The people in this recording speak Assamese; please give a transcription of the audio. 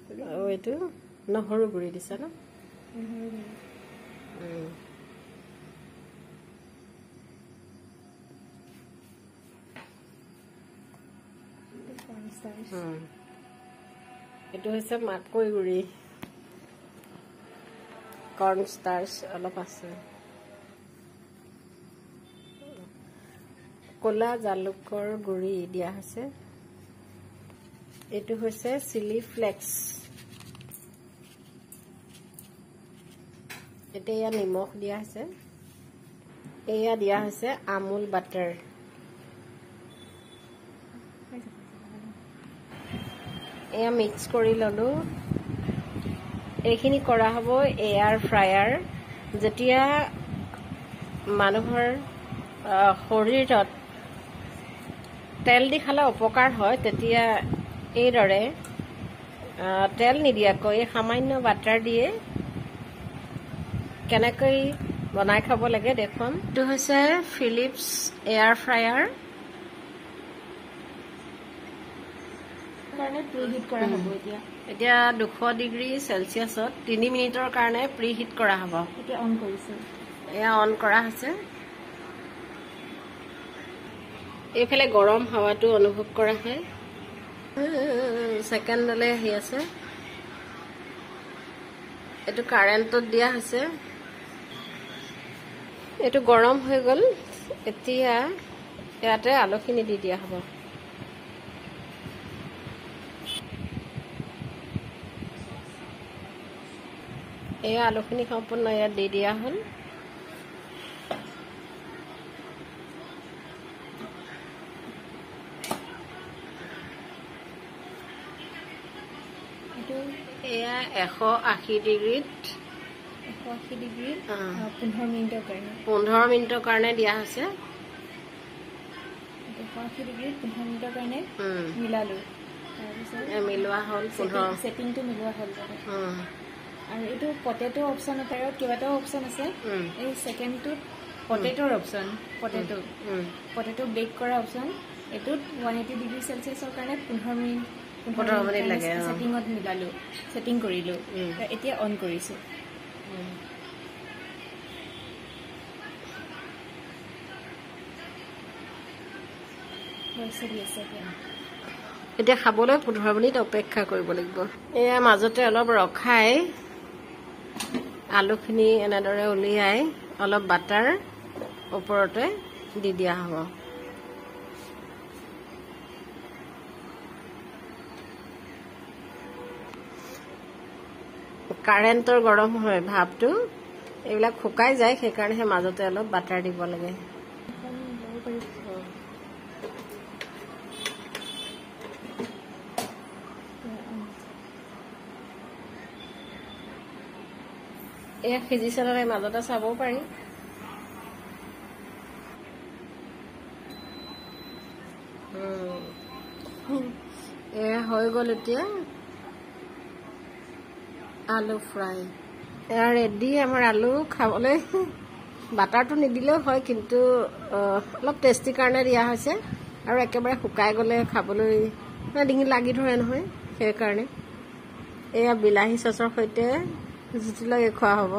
এইটো নহৰু গুৰি দিছা ন এইটো হৈছে মাকৈ গুৰি কৰ্ণ ষ্টাৰ্চ অলপ আছে কলা জালুকৰ গুৰি দিয়া হৈছে এইটো হৈছে চিলি ফ্লেক্স এতিয়া নিমখ দিয়া হৈছে এয়া দিয়া হৈছে আমুল বাটাৰ এয়া মিক্স কৰি ললো এইখিনি কৰা হ'ব এয়াৰ ফ্ৰায়াৰ যেতিয়া মানুহৰ শৰীৰত তেল দি খালে উপকাৰ হয় তেতিয়া এইদৰে তেল নিদিয়াকৈ সামান্য বাটাৰ দিয়ে কেনেকৈ বনাই খাব লাগে দেখুন এইটো হৈছে ফিলিপছ এয়াৰ ফ্ৰায়াৰ এতিয়া 200 ডিগ্ৰী চেলচিয়াছত 3 মিনিটৰ কাৰণে প্ৰি হিট কৰা হ'ব এয়া অন কৰা হৈছে এইফালে গৰম হাৱাটো অনুভৱ কৰা হয় সেকেন্ডলে আহি আছে এইটো কাৰেণ্টত দিয়া হৈছে এইটো গৰম হৈ গ'ল এতিয়া ইয়াতে আলুখিনি দি দিয়া হ'ব এই আলুখিনি সম্পূৰ্ণ ইয়াত দি দিয়া হ'ল এয়া 180 ডিগ্ৰীত 15 মিনিটৰ কাৰণে দিয়া হৈছে 180 ডিগ্ৰীত 15 মিনিটৰ কাৰণে মিলালো মিলোৱা হ'ল সেটিংটো মিলোৱা হ'ল আৰু এইটো পটেটো অপচন আছে কেইবাটাও অপচন আছে এই সেকেন্ডটোত পটেটোৰ অপচন পটেটো বেক কৰা অপচন এইটোত 180 ডিগ্ৰী চেলচিয়াছৰ কাৰণে 15 মিনিট লাগে সেটিংত মিলালো সেটিং কৰিলো এতিয়া অন কৰিছো এতিয়া খাবলৈ 15 মিনিট অপেক্ষা কৰিব লাগিব এয়া মাজতে অলপ ৰখাই আলুখিনি এনেদৰে উলিয়াই অলপ বাটাৰ ওপৰতে দি দিয়া হ'ব কাৰেণ্টৰ গৰম হয় ভাপটো এইবিলাক শুকাই যায় সেইকাৰণে মাজতে অলপ বাটাৰ দিব লাগে এয়া সিজিছে নে মাজতে চাব পাৰি এয়া হৈ গ'ল এতিয়া আলু ফ্ৰাই এয়া ৰেডি আমাৰ আলু খাবলৈ বাটাৰটো নিদিলেও হয় কিন্তু অলপ টেষ্টি কাৰণে দিয়া হৈছে আৰু একেবাৰে শুকাই গ'লে খাবলৈ ডিঙিত লাগি ধৰে নহয় সেইকাৰণে এয়া বিলাহী চচৰ সৈতে জুতি লগাই খোৱা হ'ব